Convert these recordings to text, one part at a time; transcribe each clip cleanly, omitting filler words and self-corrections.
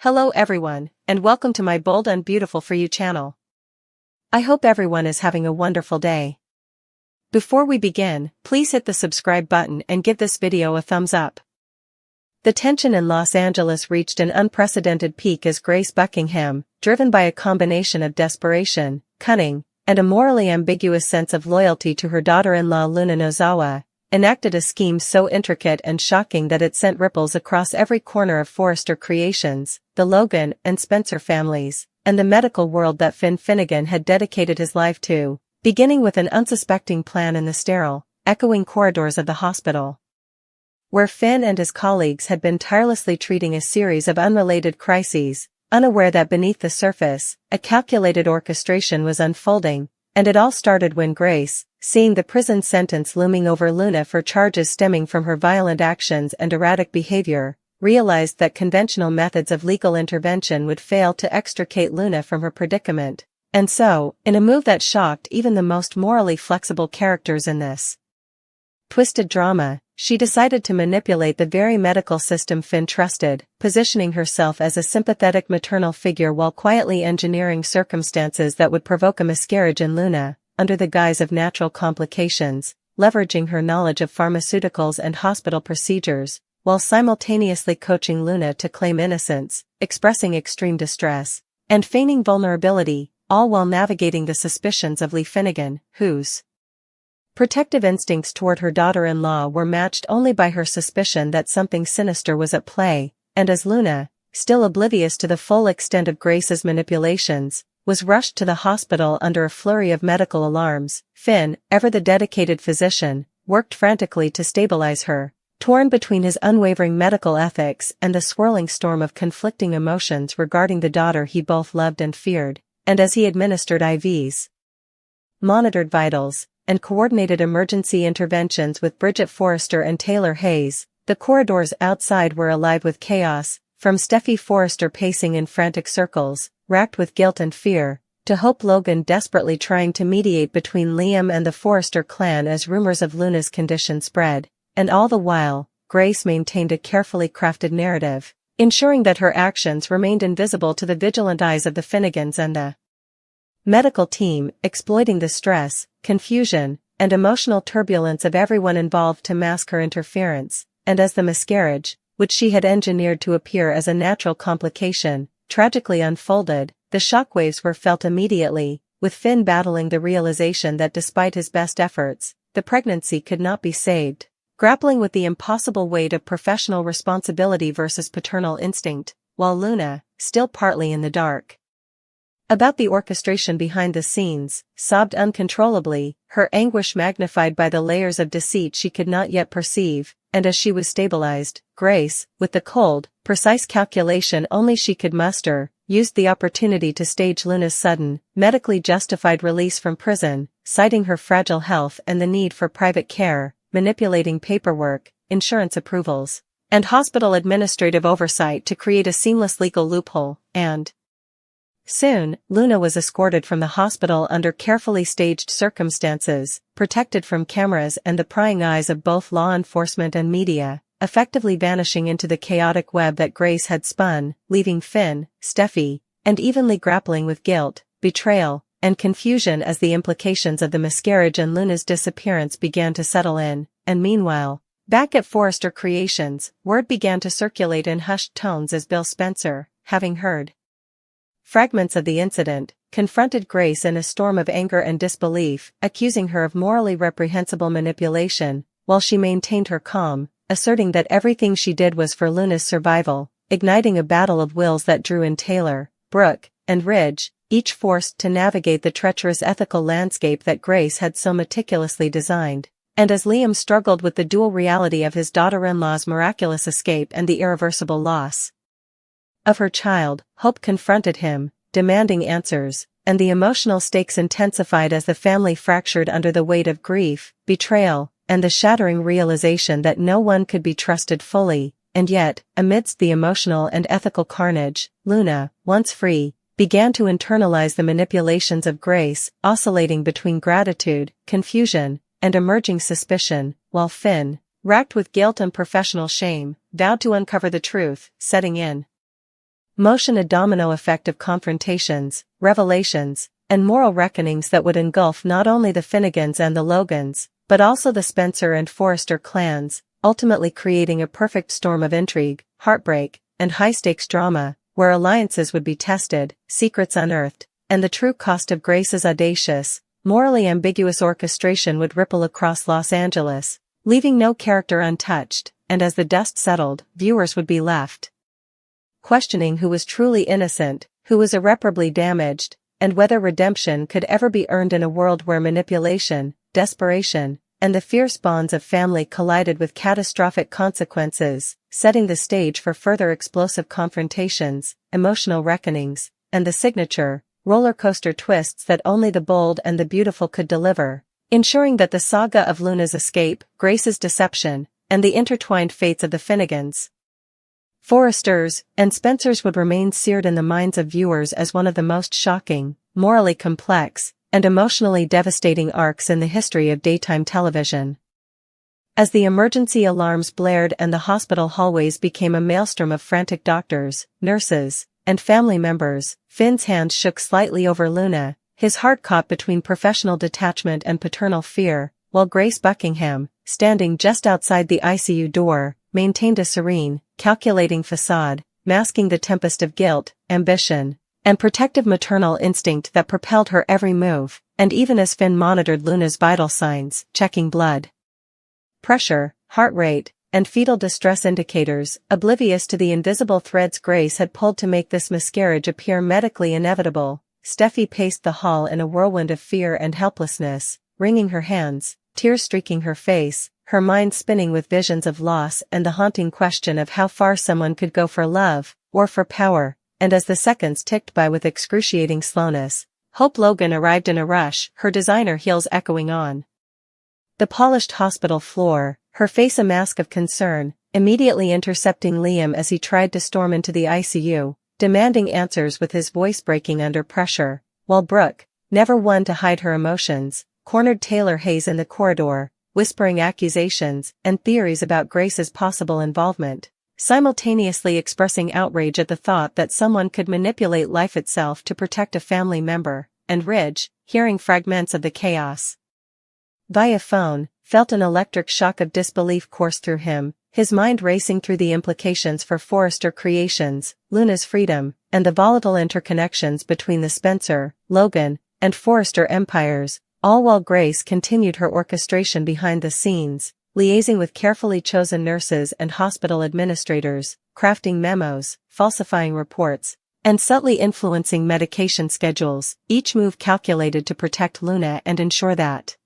Hello everyone, and welcome to my Bold and Beautiful for You channel. I hope everyone is having a wonderful day. Before we begin, please hit the subscribe button and give this video a thumbs up. The tension in Los Angeles reached an unprecedented peak as Grace Buckingham, driven by a combination of desperation, cunning, and a morally ambiguous sense of loyalty to her daughter-in-law Luna Nozawa, enacted a scheme so intricate and shocking that it sent ripples across every corner of Forrester Creations, the Logan and Spencer families, and the medical world that Finn Finnegan had dedicated his life to, beginning with an unsuspecting plan in the sterile, echoing corridors of the hospital, where Finn and his colleagues had been tirelessly treating a series of unrelated crises, unaware that beneath the surface, a calculated orchestration was unfolding. And it all started when Grace, seeing the prison sentence looming over Luna for charges stemming from her violent actions and erratic behavior, realized that conventional methods of legal intervention would fail to extricate Luna from her predicament. And so, in a move that shocked even the most morally flexible characters in this twisted drama, she decided to manipulate the very medical system Finn trusted, positioning herself as a sympathetic maternal figure while quietly engineering circumstances that would provoke a miscarriage in Luna, under the guise of natural complications, leveraging her knowledge of pharmaceuticals and hospital procedures, while simultaneously coaching Luna to claim innocence, expressing extreme distress, and feigning vulnerability, all while navigating the suspicions of Lee Finnegan, whose protective instincts toward her daughter-in-law were matched only by her suspicion that something sinister was at play, and as Luna, still oblivious to the full extent of Grace's manipulations, was rushed to the hospital under a flurry of medical alarms, Finn, ever the dedicated physician, worked frantically to stabilize her, torn between his unwavering medical ethics and the swirling storm of conflicting emotions regarding the daughter he both loved and feared, and as he administered IVs, monitored vitals, and coordinated emergency interventions with Bridget Forrester and Taylor Hayes, the corridors outside were alive with chaos, from Steffi Forrester pacing in frantic circles, racked with guilt and fear, to Hope Logan desperately trying to mediate between Liam and the Forrester clan as rumors of Luna's condition spread, and all the while, Grace maintained a carefully crafted narrative, ensuring that her actions remained invisible to the vigilant eyes of the Finnegans and the medical team, exploiting the stress, confusion, and emotional turbulence of everyone involved to mask her interference, and as the miscarriage, which she had engineered to appear as a natural complication, tragically unfolded, the shockwaves were felt immediately, with Finn battling the realization that despite his best efforts, the pregnancy could not be saved, grappling with the impossible weight of professional responsibility versus paternal instinct, while Luna, still partly in the dark about the orchestration behind the scenes, sobbed uncontrollably, her anguish magnified by the layers of deceit she could not yet perceive, and as she was stabilized, Grace, with the cold, precise calculation only she could muster, used the opportunity to stage Luna's sudden, medically justified release from prison, citing her fragile health and the need for private care, manipulating paperwork, insurance approvals, and hospital administrative oversight to create a seamless legal loophole, and soon, Luna was escorted from the hospital under carefully staged circumstances, protected from cameras and the prying eyes of both law enforcement and media, effectively vanishing into the chaotic web that Grace had spun, leaving Finn, Steffi, and evenly grappling with guilt, betrayal, and confusion as the implications of the miscarriage and Luna's disappearance began to settle in, and meanwhile, back at Forrester Creations, word began to circulate in hushed tones as Bill Spencer, having heard fragments of the incident, confronted Grace in a storm of anger and disbelief, accusing her of morally reprehensible manipulation, while she maintained her calm, asserting that everything she did was for Luna's survival, igniting a battle of wills that drew in Taylor, Brooke, and Ridge, each forced to navigate the treacherous ethical landscape that Grace had so meticulously designed. And as Liam struggled with the dual reality of his daughter-in-law's miraculous escape and the irreversible loss of her child, Hope confronted him, demanding answers, and the emotional stakes intensified as the family fractured under the weight of grief, betrayal, and the shattering realization that no one could be trusted fully, and yet, amidst the emotional and ethical carnage, Luna, once free, began to internalize the manipulations of Grace, oscillating between gratitude, confusion, and emerging suspicion, while Finn, racked with guilt and professional shame, vowed to uncover the truth, setting in motion a domino effect of confrontations, revelations, and moral reckonings that would engulf not only the Finnegans and the Logans, but also the Spencer and Forrester clans, ultimately creating a perfect storm of intrigue, heartbreak, and high-stakes drama, where alliances would be tested, secrets unearthed, and the true cost of Grace's audacious, morally ambiguous orchestration would ripple across Los Angeles, leaving no character untouched, and as the dust settled, viewers would be left questioning who was truly innocent, who was irreparably damaged, and whether redemption could ever be earned in a world where manipulation, desperation, and the fierce bonds of family collided with catastrophic consequences, setting the stage for further explosive confrontations, emotional reckonings, and the signature, roller coaster twists that only the bold and the beautiful could deliver, ensuring that the saga of Luna's escape, Grace's deception, and the intertwined fates of the Finnegans, Forresters, and Spencers would remain seared in the minds of viewers as one of the most shocking, morally complex, and emotionally devastating arcs in the history of daytime television. As the emergency alarms blared and the hospital hallways became a maelstrom of frantic doctors, nurses, and family members, Finn's hand shook slightly over Luna, his heart caught between professional detachment and paternal fear, while Grace Buckingham, standing just outside the ICU door, maintained a serene, calculating facade, masking the tempest of guilt, ambition, and protective maternal instinct that propelled her every move, and even as Finn monitored Luna's vital signs, checking blood pressure, heart rate, and fetal distress indicators, oblivious to the invisible threads Grace had pulled to make this miscarriage appear medically inevitable, Steffi paced the hall in a whirlwind of fear and helplessness, wringing her hands, tears streaking her face, her mind spinning with visions of loss and the haunting question of how far someone could go for love, or for power, and as the seconds ticked by with excruciating slowness, Hope Logan arrived in a rush, her designer heels echoing on the polished hospital floor, her face a mask of concern, immediately intercepting Liam as he tried to storm into the ICU, demanding answers with his voice breaking under pressure, while Brooke, never one to hide her emotions, cornered Taylor Hayes in the corridor, whispering accusations and theories about Grace's possible involvement, simultaneously expressing outrage at the thought that someone could manipulate life itself to protect a family member, and Ridge, hearing fragments of the chaos via phone, felt an electric shock of disbelief course through him, his mind racing through the implications for Forrester Creations, Luna's freedom, and the volatile interconnections between the Spencer, Logan, and Forrester empires, all while Grace continued her orchestration behind the scenes, liaising with carefully chosen nurses and hospital administrators, crafting memos, falsifying reports, and subtly influencing medication schedules, each move calculated to protect Luna and ensure that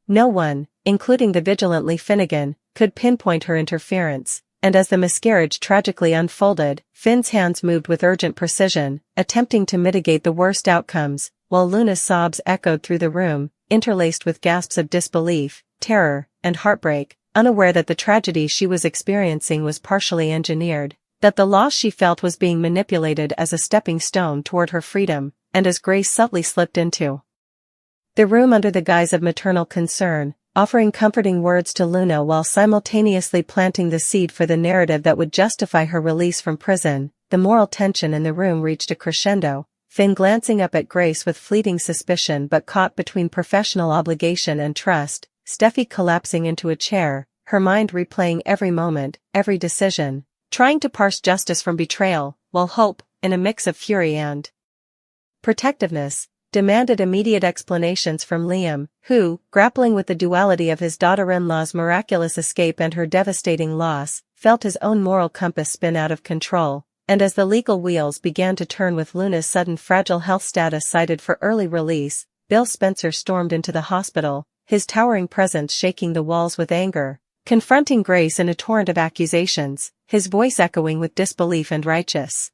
no one, including the vigilantly Finnegan, could pinpoint her interference, and as the miscarriage tragically unfolded, Finn's hands moved with urgent precision, attempting to mitigate the worst outcomes, while Luna's sobs echoed through the room, interlaced with gasps of disbelief, terror, and heartbreak, unaware that the tragedy she was experiencing was partially engineered, that the loss she felt was being manipulated as a stepping stone toward her freedom, and as Grace subtly slipped into the room under the guise of maternal concern, offering comforting words to Luna while simultaneously planting the seed for the narrative that would justify her release from prison, the moral tension in the room reached a crescendo, Finn glancing up at Grace with fleeting suspicion but caught between professional obligation and trust, Steffi collapsing into a chair, her mind replaying every moment, every decision, trying to parse justice from betrayal, while Hope, in a mix of fury and protectiveness, demanded immediate explanations from Liam, who, grappling with the duality of his daughter-in-law's miraculous escape and her devastating loss, felt his own moral compass spin out of control, and as the legal wheels began to turn with Luna's sudden fragile health status cited for early release, Bill Spencer stormed into the hospital, his towering presence shaking the walls with anger, confronting Grace in a torrent of accusations, his voice echoing with disbelief and righteous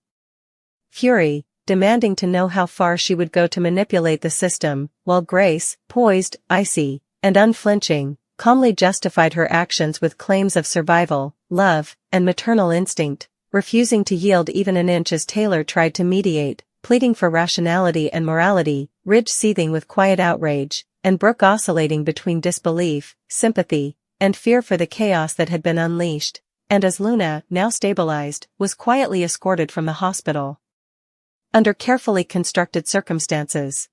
fury, demanding to know how far she would go to manipulate the system, while Grace, poised, icy, and unflinching, calmly justified her actions with claims of survival, love, and maternal instinct, refusing to yield even an inch as Taylor tried to mediate, pleading for rationality and morality, Ridge seething with quiet outrage, and Brooke oscillating between disbelief, sympathy, and fear for the chaos that had been unleashed, and as Luna, now stabilized, was quietly escorted from the hospital. Under carefully constructed circumstances.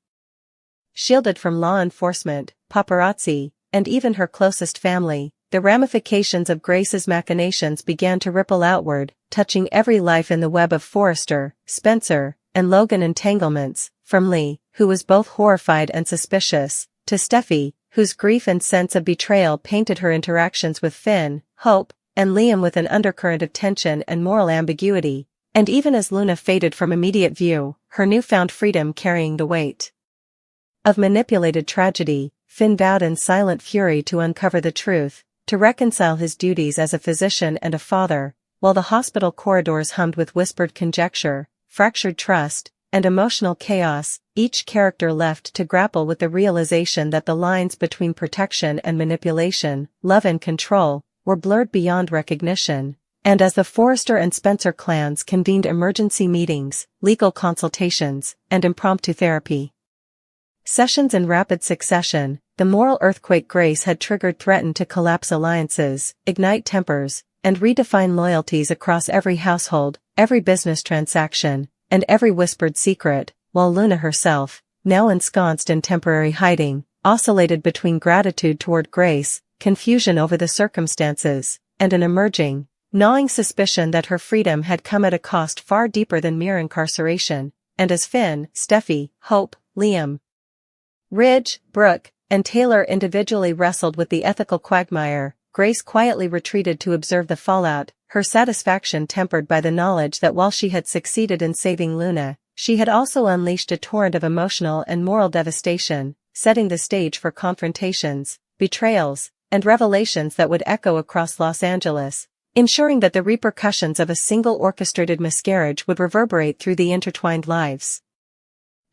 Shielded from law enforcement, paparazzi, and even her closest family, the ramifications of Grace's machinations began to ripple outward, touching every life in the web of Forrester, Spencer, and Logan entanglements, from Lee, who was both horrified and suspicious, to Steffi, whose grief and sense of betrayal painted her interactions with Finn, Hope, and Liam with an undercurrent of tension and moral ambiguity, and even as Luna faded from immediate view, her newfound freedom carrying the weight of manipulated tragedy. Finn vowed in silent fury to uncover the truth, to reconcile his duties as a physician and a father, while the hospital corridors hummed with whispered conjecture, fractured trust, and emotional chaos, each character left to grapple with the realization that the lines between protection and manipulation, love and control, were blurred beyond recognition. And as the Forrester and Spencer clans convened emergency meetings, legal consultations, and impromptu therapy sessions in rapid succession, the moral earthquake Grace had triggered threatened to collapse alliances, ignite tempers, and redefine loyalties across every household, every business transaction, and every whispered secret, while Luna herself, now ensconced in temporary hiding, oscillated between gratitude toward Grace, confusion over the circumstances, and an emerging, gnawing suspicion that her freedom had come at a cost far deeper than mere incarceration. And as Finn, Steffi, Hope, Liam, Ridge, Brooke, and Taylor individually wrestled with the ethical quagmire, Grace quietly retreated to observe the fallout, her satisfaction tempered by the knowledge that while she had succeeded in saving Luna, she had also unleashed a torrent of emotional and moral devastation, setting the stage for confrontations, betrayals, and revelations that would echo across Los Angeles, ensuring that the repercussions of a single orchestrated miscarriage would reverberate through the intertwined lives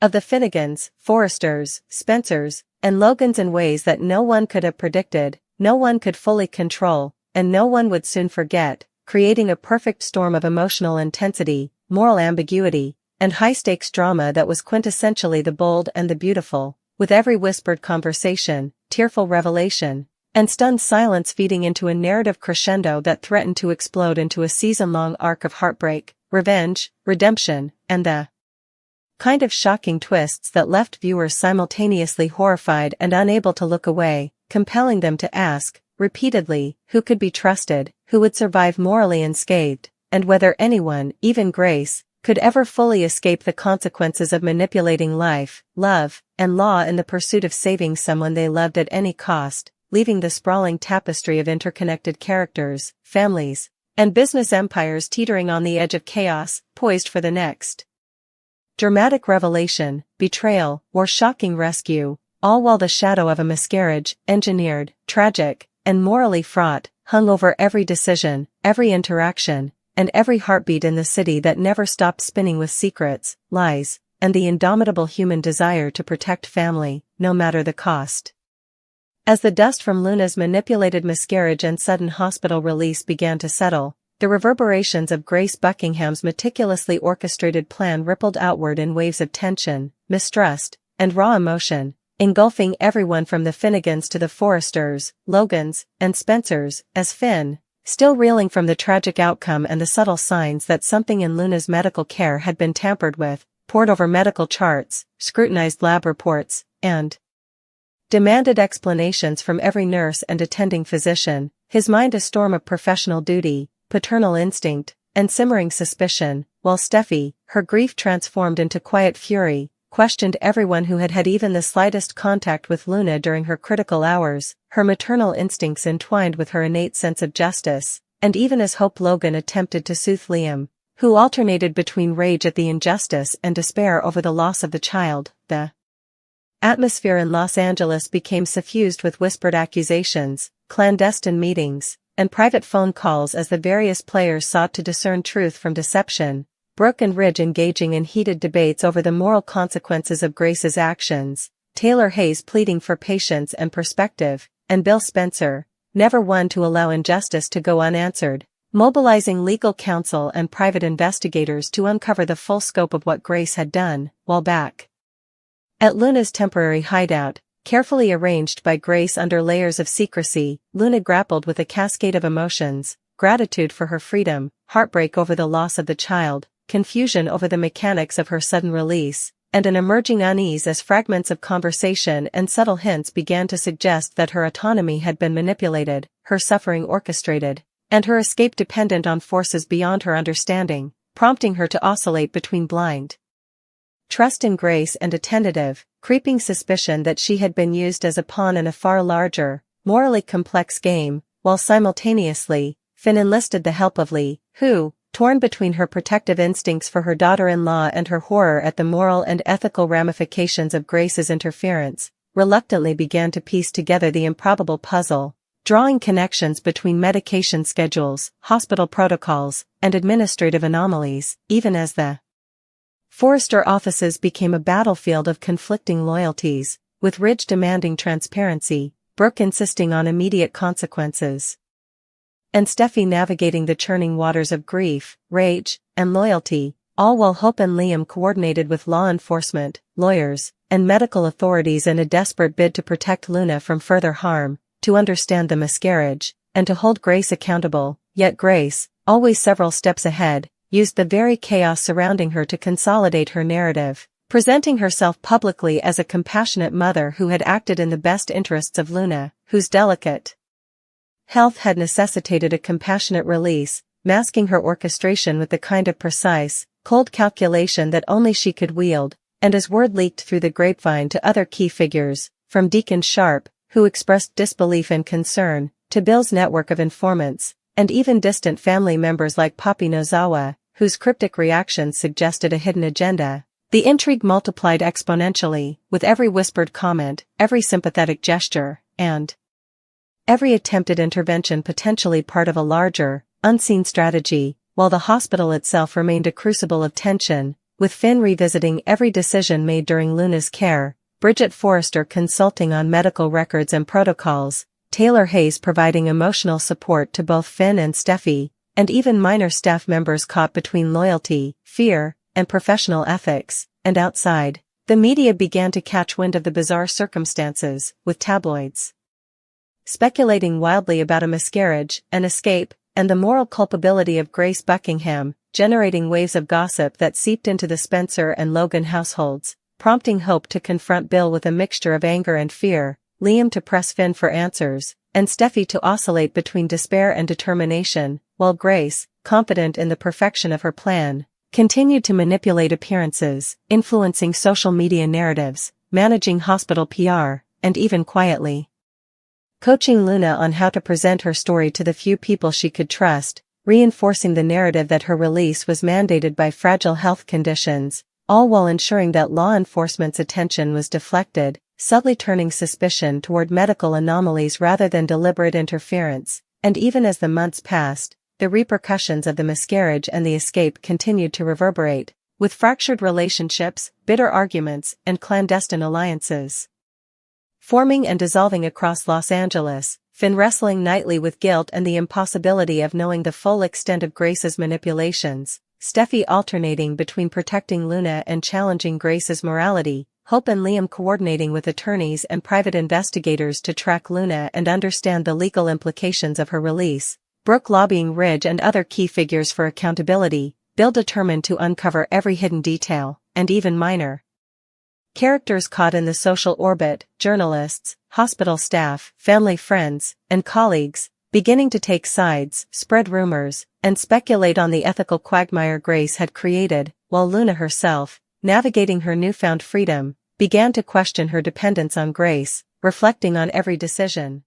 of the Finnegans, Forresters, Spencers, and Logans in ways that no one could have predicted, no one could fully control, and no one would soon forget, creating a perfect storm of emotional intensity, moral ambiguity, and high-stakes drama that was quintessentially the bold and the beautiful, with every whispered conversation, tearful revelation, and stunned silence feeding into a narrative crescendo that threatened to explode into a season-long arc of heartbreak, revenge, redemption, and the kind of shocking twists that left viewers simultaneously horrified and unable to look away, compelling them to ask, repeatedly, who could be trusted, who would survive morally unscathed, and whether anyone, even Grace, could ever fully escape the consequences of manipulating life, love, and law in the pursuit of saving someone they loved at any cost, leaving the sprawling tapestry of interconnected characters, families, and business empires teetering on the edge of chaos, poised for the next dramatic revelation, betrayal, or shocking rescue, all while the shadow of a miscarriage, engineered, tragic, and morally fraught, hung over every decision, every interaction, and every heartbeat in the city that never stopped spinning with secrets, lies, and the indomitable human desire to protect family, no matter the cost. As the dust from Luna's manipulated miscarriage and sudden hospital release began to settle, the reverberations of Grace Buckingham's meticulously orchestrated plan rippled outward in waves of tension, mistrust, and raw emotion, engulfing everyone from the Finnegans to the Forresters, Logans, and Spencers, as Finn, still reeling from the tragic outcome and the subtle signs that something in Luna's medical care had been tampered with, pored over medical charts, scrutinized lab reports, and demanded explanations from every nurse and attending physician, his mind a storm of professional duty, paternal instinct, and simmering suspicion, while Steffi, her grief transformed into quiet fury, questioned everyone who had had even the slightest contact with Luna during her critical hours, her maternal instincts entwined with her innate sense of justice, and even as Hope Logan attempted to soothe Liam, who alternated between rage at the injustice and despair over the loss of the child, the atmosphere in Los Angeles became suffused with whispered accusations, clandestine meetings, and private phone calls as the various players sought to discern truth from deception, Brooke and Ridge engaging in heated debates over the moral consequences of Grace's actions, Taylor Hayes pleading for patience and perspective, and Bill Spencer, never one to allow injustice to go unanswered, mobilizing legal counsel and private investigators to uncover the full scope of what Grace had done, while back at Luna's temporary hideout, carefully arranged by Grace under layers of secrecy, Luna grappled with a cascade of emotions, gratitude for her freedom, heartbreak over the loss of the child, confusion over the mechanics of her sudden release, and an emerging unease as fragments of conversation and subtle hints began to suggest that her autonomy had been manipulated, her suffering orchestrated, and her escape dependent on forces beyond her understanding, prompting her to oscillate between blind trust in Grace and a tentative, creeping suspicion that she had been used as a pawn in a far larger, morally complex game, while simultaneously, Finn enlisted the help of Lee, who, torn between her protective instincts for her daughter-in-law and her horror at the moral and ethical ramifications of Grace's interference, reluctantly began to piece together the improbable puzzle, drawing connections between medication schedules, hospital protocols, and administrative anomalies, even as the Forrester offices became a battlefield of conflicting loyalties, with Ridge demanding transparency, Brooke insisting on immediate consequences, and Steffi navigating the churning waters of grief, rage, and loyalty, all while Hope and Liam coordinated with law enforcement, lawyers, and medical authorities in a desperate bid to protect Luna from further harm, to understand the miscarriage, and to hold Grace accountable. Yet Grace, always several steps ahead, used the very chaos surrounding her to consolidate her narrative, presenting herself publicly as a compassionate mother who had acted in the best interests of Luna, whose delicate health had necessitated a compassionate release, masking her orchestration with the kind of precise, cold calculation that only she could wield, and as word leaked through the grapevine to other key figures, from Deacon Sharp, who expressed disbelief and concern, to Bill's network of informants, and even distant family members like Papi Nozawa, whose cryptic reactions suggested a hidden agenda, the intrigue multiplied exponentially, with every whispered comment, every sympathetic gesture, and every attempted intervention potentially part of a larger, unseen strategy, while the hospital itself remained a crucible of tension, with Finn revisiting every decision made during Luna's care, Bridget Forrester consulting on medical records and protocols, Taylor Hayes providing emotional support to both Finn and Steffi, and even minor staff members caught between loyalty, fear, and professional ethics. And outside, the media began to catch wind of the bizarre circumstances, with tabloids speculating wildly about a miscarriage, an escape, and the moral culpability of Grace Buckingham, generating waves of gossip that seeped into the Spencer and Logan households, prompting Hope to confront Bill with a mixture of anger and fear, Liam to press Finn for answers, and Steffi to oscillate between despair and determination, while Grace, confident in the perfection of her plan, continued to manipulate appearances, influencing social media narratives, managing hospital PR, and even quietly coaching Luna on how to present her story to the few people she could trust, reinforcing the narrative that her release was mandated by fragile health conditions, all while ensuring that law enforcement's attention was deflected, subtly turning suspicion toward medical anomalies rather than deliberate interference. And even as the months passed, the repercussions of the miscarriage and the escape continued to reverberate, with fractured relationships, bitter arguments, and clandestine alliances forming and dissolving across Los Angeles, Finn wrestling nightly with guilt and the impossibility of knowing the full extent of Grace's manipulations, Steffi alternating between protecting Luna and challenging Grace's morality, Hope and Liam coordinating with attorneys and private investigators to track Luna and understand the legal implications of her release, Brooke lobbying Ridge and other key figures for accountability, Bill determined to uncover every hidden detail, and even minor characters caught in the social orbit, journalists, hospital staff, family friends, and colleagues, beginning to take sides, spread rumors, and speculate on the ethical quagmire Grace had created, while Luna herself, navigating her newfound freedom, began to question her dependence on Grace, reflecting on every decision